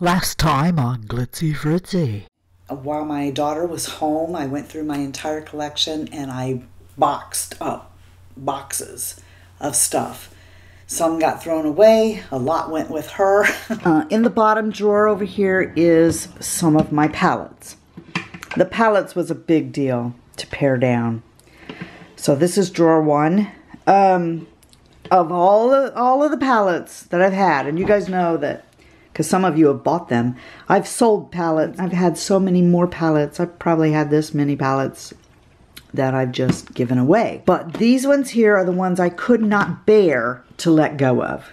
Last time on Glitzy Fritzy. While my daughter was home, I went through my entire collection and I boxed up boxes of stuff. Some got thrown away, a lot went with her. In the bottom drawer over here is some of my palettes. The palettes was a big deal to pare down. So this is drawer one. Of all of the palettes that I've had, and you guys know that because some of you have bought them. I've sold palettes. I've had so many more palettes. I've probably had this many palettes that I've just given away. But these ones here are the ones I could not bear to let go of.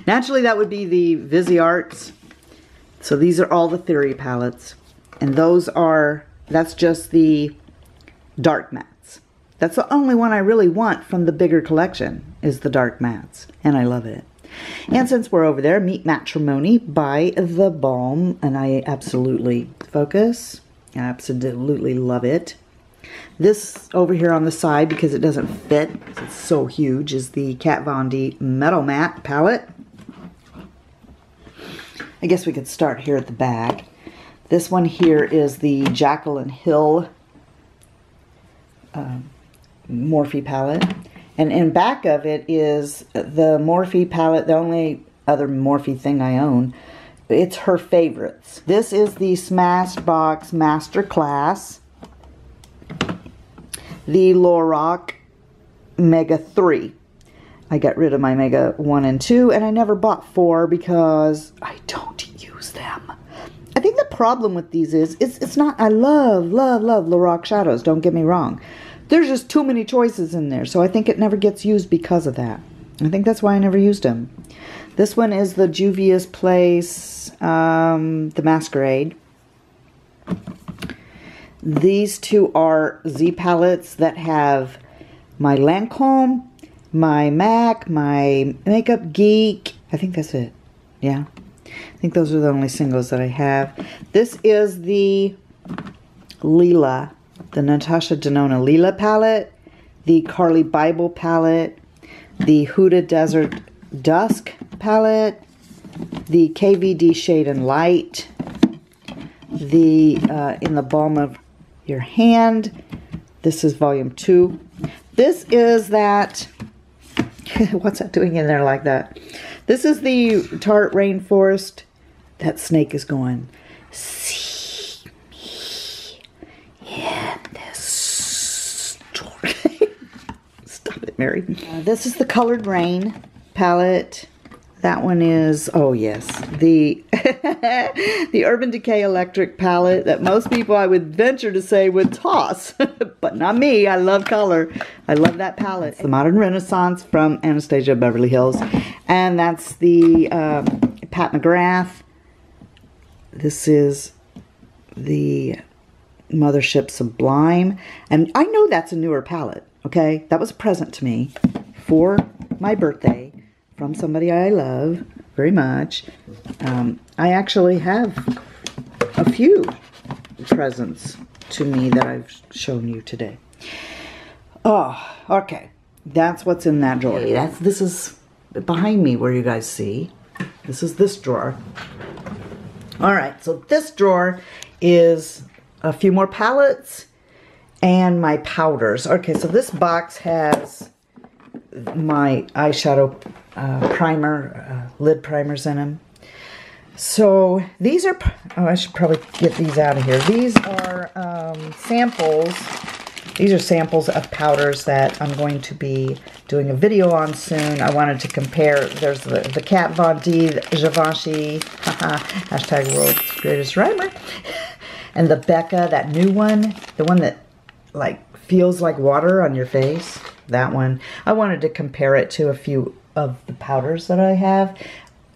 Naturally, that would be the Visearts. So these are all the Theory palettes. And that's just the dark mattes. That's the only one I really want from the bigger collection is the dark mattes. And I love it. And since we're over there, Meet Matrimony by The Balm, and I absolutely focus. I absolutely love it. This over here on the side, because it doesn't fit, it's so huge, is the Kat Von D Metal Matte palette. I guess we could start here at the back. This one here is the Jaclyn Hill Morphe palette. And in back of it is the Morphe palette, the only other Morphe thing I own. It's her favorites. This is the Smashbox Masterclass. The Lorac Mega 3. I got rid of my Mega 1 and 2, and I never bought 4 because I don't use them. I think the problem with these is, it's not, I love Lorac shadows, don't get me wrong. There's just too many choices in there, so I think it never gets used because of that. I think that's why I never used them. This one is the Juvia's Place, the Masquerade. These two are Z palettes that have my Lancome, my MAC, my Makeup Geek. I think that's it. Yeah. I think those are the only singles that I have. This is the Lila. The Natasha Denona Lila palette, the Carly Bible palette, the Huda Desert Dusk palette, the KVD Shade and Light, the In the Balm of Your Hand. This is volume 2. This is that, what's that doing in there like that? This is the Tarte Rainforest. That snake is going, see me in this story. Stop it, Mary. This is the Colored Rain palette. That one is, oh yes, the the Urban Decay Electric palette that most people, I would venture to say, would toss. But not me. I love color. I love that palette. It's the Modern Renaissance from Anastasia Beverly Hills. And that's the Pat McGrath. This is the Mothership Sublime. And I know that's a newer palette, okay? That was a present to me for my birthday from somebody I love very much. I actually have a few presents to me that I've shown you today. Oh, okay. That's what's in that drawer. This is behind me where you guys see. This is this drawer. All right, so this drawer is a few more palettes and my powders. Okay, so this box has my eyeshadow primer, lid primers in them. So these are, oh, I should probably get these out of here. These are samples. These are samples of powders that I'm going to be doing a video on soon. I wanted to compare. There's the Kat Von D, the Givenchy, hashtag world's greatest rhymer, and the Becca, that new one, the one that like feels like water on your face, that one. I wanted to compare it to a few of the powders that I have,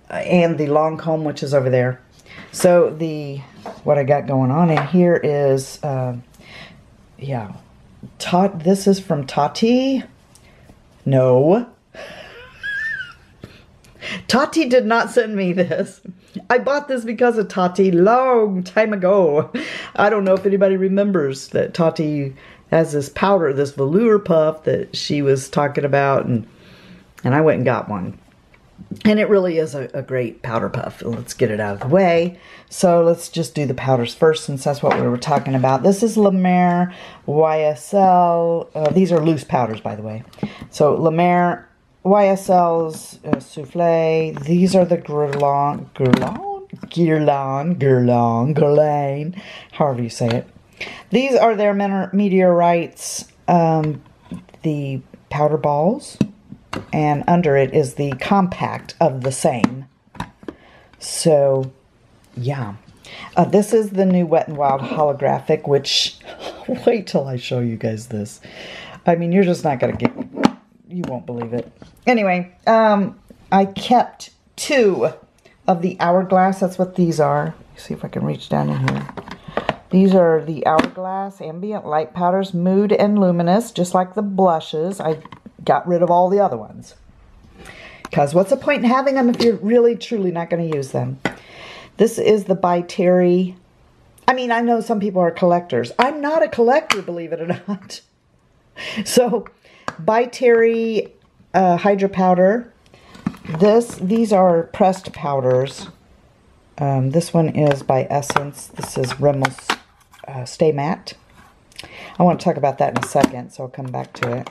and the Lancome, which is over there. So what I got going on in here is, yeah. This is from Tati. No. Tati did not send me this. I bought this because of Tati long time ago. I don't know if anybody remembers that Tati has this powder, this velour puff that she was talking about, and I went and got one. And it really is a great powder puff. Let's get it out of the way. So let's just do the powders first, since that's what we were talking about. This is La Mer YSL. These are loose powders, by the way. So La Mer YSL's Souffle. These are the Guerlain, however you say it. These are their meteorites, the powder balls. And under it is the compact of the same. So, yeah. This is the new Wet n Wild holographic, which, wait till I show you guys this. I mean, you're just not going to get, you won't believe it. Anyway, I kept 2 of the Hourglass. That's what these are. Let's see if I can reach down in here. These are the Hourglass Ambient Light Powders, Mood and Luminous, just like the blushes. I got rid of all the other ones, because what's the point in having them if you're really truly not going to use them? This is the By Terry. I mean, I know some people are collectors. I'm not a collector, believe it or not. So By Terry Hydro Powder. These are pressed powders. This one is by Essence. This is Remmel's Stay Matte. I want to talk about that in a second, so I'll come back to it.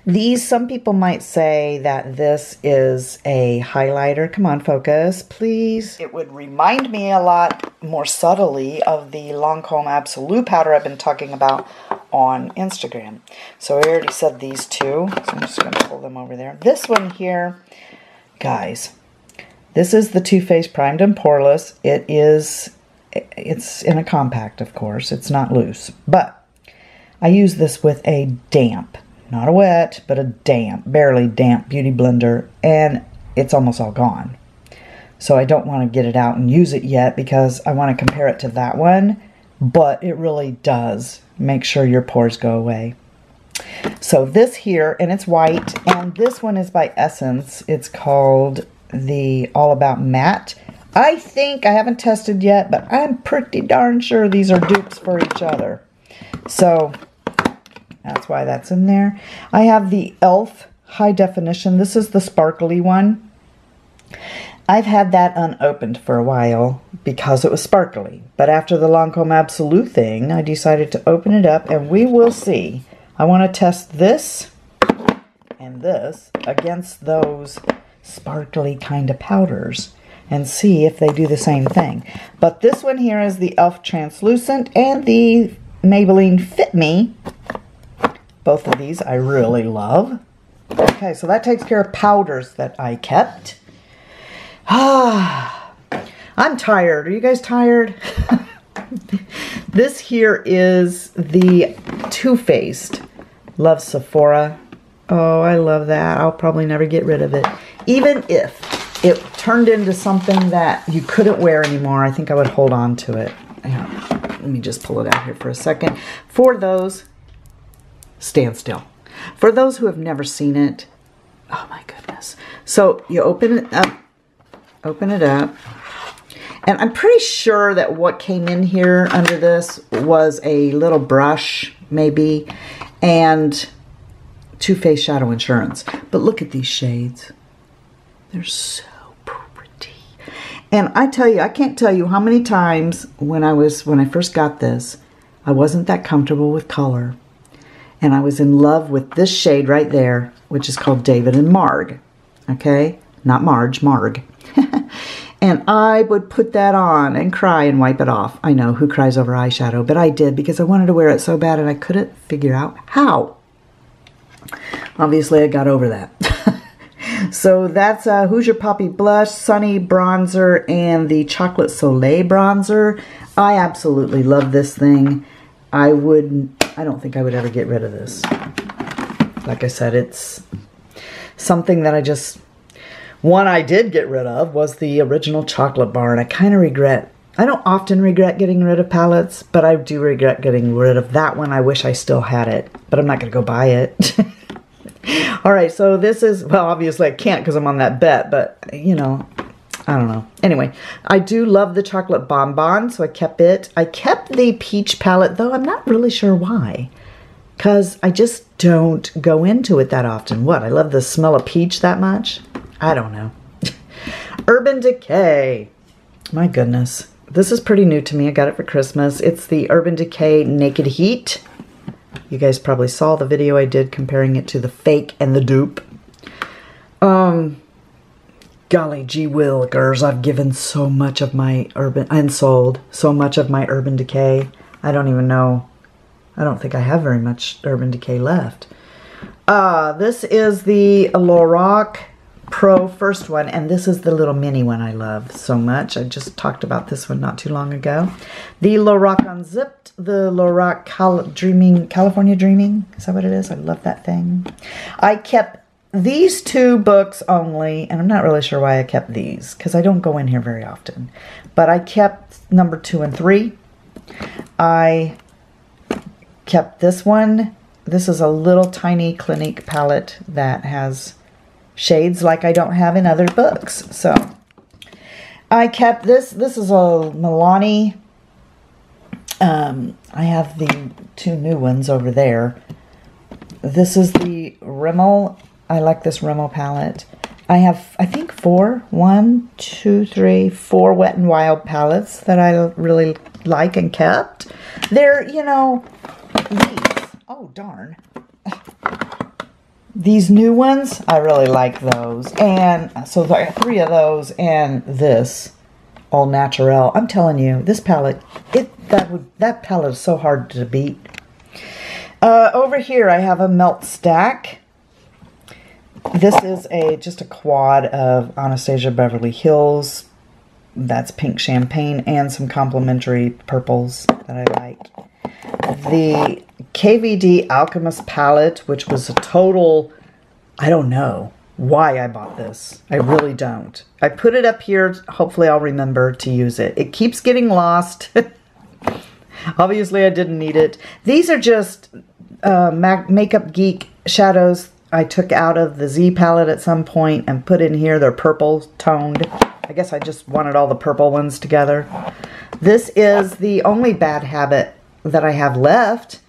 These, some people might say that this is a highlighter. Come on, focus, please. It would remind me a lot more subtly of the Lancome Absolute powder I've been talking about on Instagram. So I already said these 2, so I'm just going to pull them over there. This one here, guys, this is the Too Faced Primed and Poreless. It's in a compact, of course. It's not loose, but I use this with a damp, not a wet, but a damp, barely damp beauty blender, and it's almost all gone. So I don't want to get it out and use it yet, because I want to compare it to that one, but it really does make sure your pores go away. So this here, and it's white, and this one is by Essence. It's called the All About Matte. I think, I haven't tested yet, but I'm pretty darn sure these are dupes for each other. So that's why that's in there. I have the e.l.f. High Definition. This is the sparkly one. I've had that unopened for a while because it was sparkly. But after the Lancome Absolute thing, I decided to open it up, and we will see. I want to test this and this against those sparkly kind of powders and see if they do the same thing. But this one here is the e.l.f. Translucent and the Maybelline Fit Me. Both of these I really love. Okay, so that takes care of powders that I kept. I'm tired. Are you guys tired? This here is the Too Faced Love Sephora. Oh, I love that. I'll probably never get rid of it. Even if it turned into something that you couldn't wear anymore, I think I would hold on to it. Let me just pull it out here for a second. For those, stand still. For those who have never seen it, oh my goodness. So you open it up, and I'm pretty sure that what came in here under this was a little brush, maybe, and Too Faced Shadow Insurance. But look at these shades. They're so pretty. And I tell you, I can't tell you how many times when I first got this, I wasn't that comfortable with color. And I was in love with this shade right there, which is called David and Marg. Okay? Not Marge, Marg. And I would put that on and cry and wipe it off. I know, who cries over eyeshadow? But I did, because I wanted to wear it so bad and I couldn't figure out how. Obviously, I got over that. So that's Hoosier Poppy Blush, Sunny Bronzer, and the Chocolate Soleil Bronzer. I absolutely love this thing. I don't think I would ever get rid of this. Like I said, it's something that one I did get rid of was the original chocolate bar, and I kind of regret. I don't often regret getting rid of palettes, but I do regret getting rid of that one. I wish I still had it, but I'm not going to go buy it. All right, so this is, well, obviously I can't because I'm on that bet, but, you know, I don't know. Anyway, I do love the chocolate bonbon, so I kept it. I kept the peach palette, though I'm not really sure why, because I just don't go into it that often. What, I love the smell of peach that much? I don't know. Urban Decay. My goodness. This is pretty new to me. I got it for Christmas. It's the Urban Decay Naked Heat. You guys probably saw the video I did comparing it to the fake and the dupe. Golly gee willikers, I've given so much of my and sold so much of my Urban Decay. I don't even know. I don't think I have very much Urban Decay left. This is the Lorac Pro first one, and this is the little mini one I love so much. I just talked about this one not too long ago. The Lorac Unzipped, the Lorac California Dreaming. Is that what it is? I love that thing. I kept these two books only, and I'm not really sure why I kept these, because I don't go in here very often. But I kept number 2 and 3. I kept this one. This is a little tiny Clinique palette that has shades like I don't have in other books. So I kept this. This is a Milani. I have the 2 new ones over there. This is the Rimmel. I like this Rimmel palette. I have, I think, 4 Wet n Wild palettes that I really like and kept. They're, you know, these. Oh, darn. These new ones, I really like those. And so there are 3 of those and this, All Natural. I'm telling you, this palette, that palette is so hard to beat. Over here, I have a Melt Stack. This is just a quad of Anastasia Beverly Hills. That's pink champagne and some complementary purples that I like. The KVD Alchemist palette, which was a total, I don't know why I bought this. I really don't. I put it up here. Hopefully I'll remember to use it. It keeps getting lost. Obviously I didn't need it. These are just Makeup Geek shadows I took out of the Z palette at some point and put in here. They're purple toned. I guess I just wanted all the purple ones together. This is the only Bad Habit that I have left.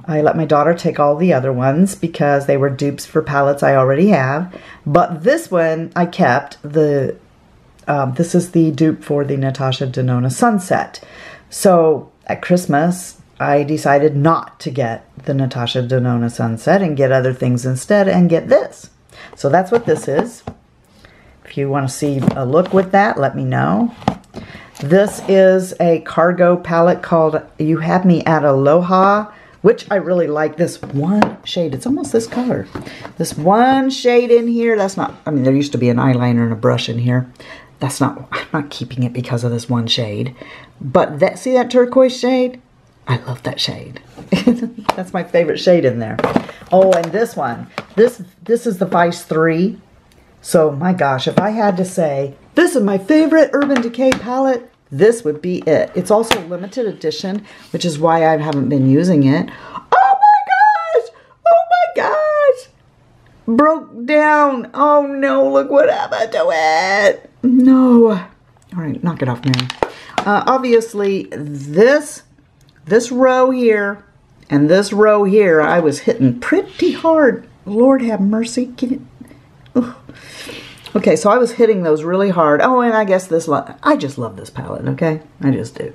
I let my daughter take all the other ones because they were dupes for palettes I already have. But this one I kept. This is the dupe for the Natasha Denona Sunset. So at Christmas, I decided not to get the Natasha Denona Sunset and get other things instead and get this. So that's what this is. If you want to see a look with that, let me know. This is a cargo palette called You Had Me at Aloha, which I really like. This one shade, it's almost this color. This one shade in here, that's not, I mean, there used to be an eyeliner and a brush in here. That's not, I'm not keeping it because of this one shade. But that, see that turquoise shade? I love that shade. That's my favorite shade in there. Oh, and this one. This is the Vice 3. So, my gosh, if I had to say, this is my favorite Urban Decay palette, this would be it. It's also limited edition, which is why I haven't been using it. Oh my gosh! Oh my gosh! Broke down. Oh no, look what happened to it. No. All right, knock it off, Mary. Obviously, this row here and this row here, I was hitting pretty hard. Lord have mercy. Get it? Ugh. Okay, so I was hitting those really hard. Oh, and I guess this, I just love this palette, okay? I just do.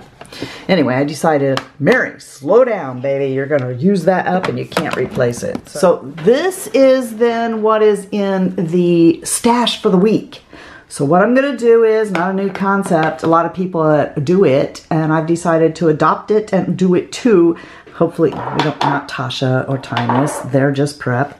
Anyway, I decided, Mary, slow down, baby. You're going to use that up and you can't replace it. So this is then what is in the stash for the week. So what I'm going to do is, not a new concept, a lot of people do it, and I've decided to adopt it and do it too. Hopefully, we don't, not Tasha or Timeless, they're just prep.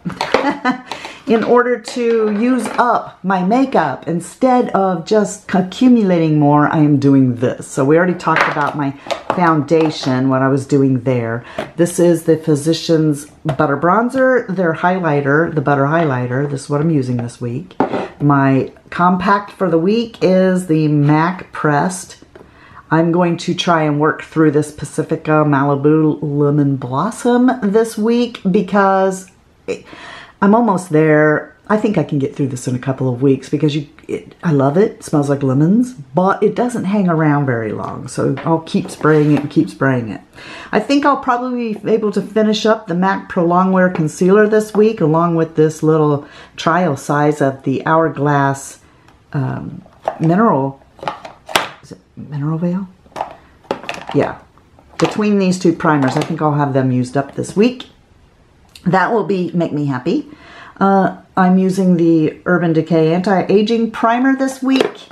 In order to use up my makeup, instead of just accumulating more, I am doing this. So we already talked about my foundation, what I was doing there. This is the Physicians Butter Bronzer, their highlighter, the Butter Highlighter. This is what I'm using this week. My compact for the week is the MAC Pressed. I'm going to try and work through this Pacifica Malibu Lemon Blossom this week because I'm almost there. I think I can get through this in a couple of weeks because I love it. It smells like lemons, but it doesn't hang around very long. So I'll keep spraying it and keep spraying it. I think I'll probably be able to finish up the MAC Pro Longwear Concealer this week, along with this little trial size of the Hourglass Mineral. Is it Mineral Veil? Yeah. Between these two primers, I think I'll have them used up this week. That will make me happy. I'm using the Urban Decay Anti-Aging Primer this week.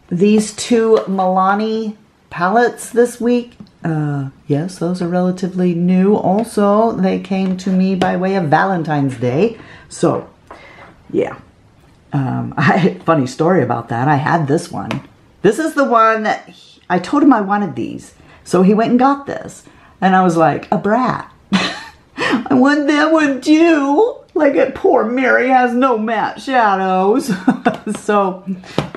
These two Milani palettes this week. Yes, those are relatively new. Also, they came to me by way of Valentine's Day. So, yeah. Funny story about that. I had this one. This is the one that I told him I wanted these. So he went and got this. And I was like, a brat. I want that one too. Like, poor Mary has no matte shadows. So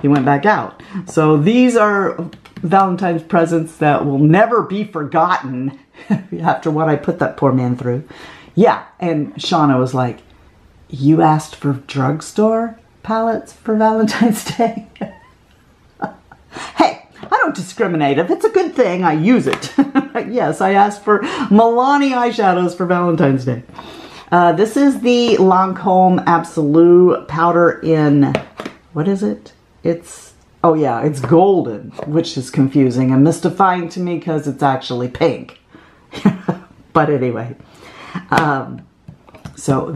he went back out. So these are Valentine's presents that will never be forgotten after what I put that poor man through. Yeah, and Shauna was like, you asked for drugstore palettes for Valentine's Day? Hey, I don't discriminate. If it's a good thing, I use it. Yes, I asked for Milani eyeshadows for Valentine's Day. This is the Lancome Absolute powder in, what is it? Oh yeah, it's golden, which is confusing and mystifying to me because it's actually pink. But anyway, so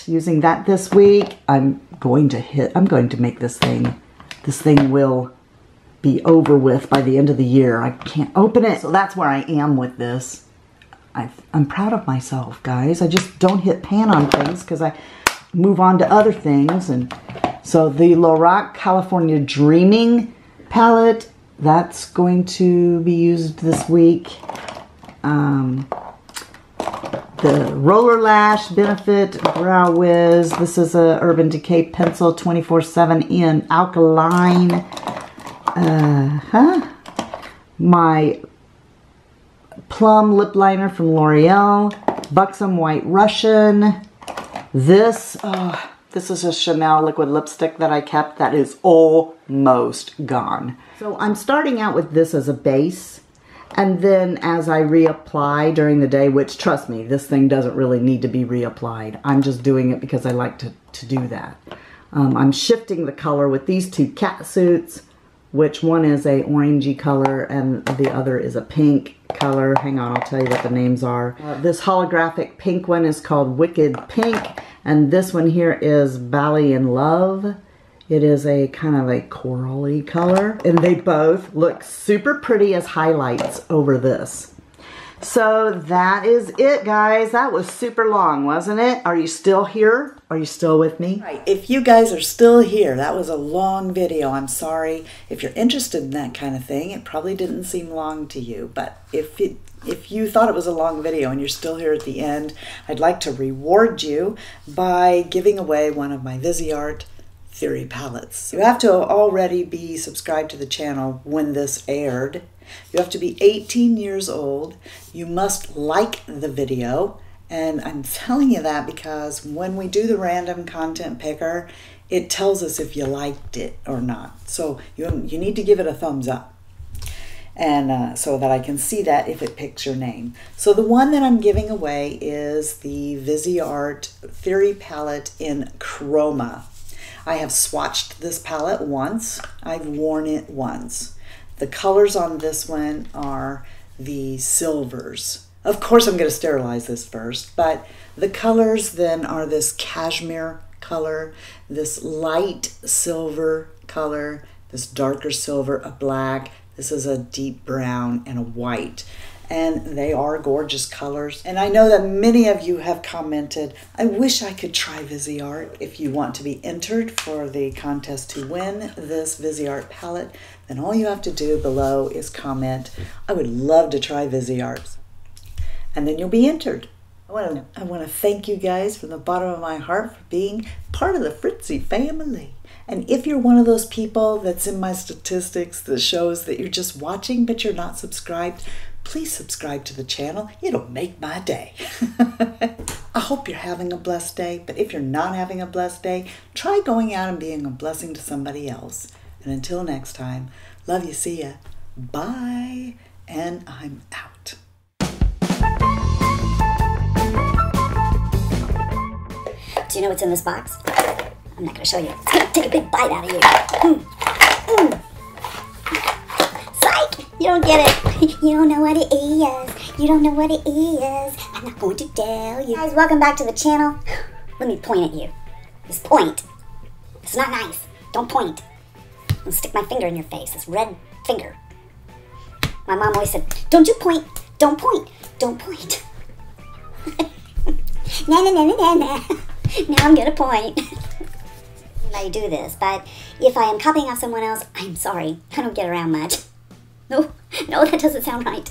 using that this week, I'm going to make this thing will be over with by the end of the year. I can't open it. So that's where I am with this. I'm proud of myself, guys. I just don't hit pan on things because I move on to other things. And so the Lorac California Dreaming palette, that's going to be used this week. The Roller Lash Benefit Brow Wiz. This is a Urban Decay Pencil 24/7 in Alkaline. My Plum Lip Liner from L'Oreal. Buxom White Russian. This is a Chanel liquid lipstick that I kept that is almost gone. So I'm starting out with this as a base. And then as I reapply during the day, which trust me, this thing doesn't really need to be reapplied. I'm just doing it because I like to do that. I'm shifting the color with these two cat suits, which one is a orangey color and the other is a pink color. Hang on, I'll tell you what the names are. This holographic pink one is called Wicked Pink, and this one here is Bally in Love. It is a kind of a corally color, and they both look super pretty as highlights over this. So that is it, guys. That was super long, wasn't it? Are you still here? Are you still with me? Right. If you guys are still here, that was a long video. I'm sorry. If you're interested in that kind of thing, it probably didn't seem long to you. But if you thought it was a long video and you're still here at the end, I'd like to reward you by giving away one of my Viseart Theory palettes. You have to already be subscribed to the channel when this aired. You have to be 18 years old. You must like the video. And I'm telling you that because when we do the random content picker, it tells us if you liked it or not. So you need to give it a thumbs up. And so that I can see that if it picks your name. So the one that I'm giving away is the Viseart Theory palette in Chroma. I have swatched this palette once. I've worn it once. The colors on this one are the silvers. Of course, I'm going to sterilize this first, but the colors then are this cashmere color, this light silver color, this darker silver, a black. This is a deep brown and a white. And they are gorgeous colors. And I know that many of you have commented, I wish I could try Viseart. If you want to be entered for the contest to win this Viseart palette, then all you have to do below is comment, I would love to try Viseart. And then you'll be entered. I want to thank you guys from the bottom of my heart for being part of the Fritzy family. And if you're one of those people that's in my statistics that shows that you're just watching but you're not subscribed, please subscribe to the channel. It'll make my day. I hope you're having a blessed day, but if you're not having a blessed day, try going out and being a blessing to somebody else. And until next time, love you, see ya, bye, and I'm out. Do you know what's in this box? I'm not going to show you. It's going to take a big bite out of you. Psych! You don't get it. You don't know what it is. You don't know what it is. I'm not going to tell you. Guys, welcome back to the channel. Let me point at you. This point. It's not nice. Don't point. I'm going to stick my finger in your face. This red finger. My mom always said, don't you point. Don't point. Don't point. Nah, nah, nah, nah, nah, nah. Now I'm going to point. I do this, but if I am copying off someone else, I'm sorry. I don't get around much. No, that doesn't sound right.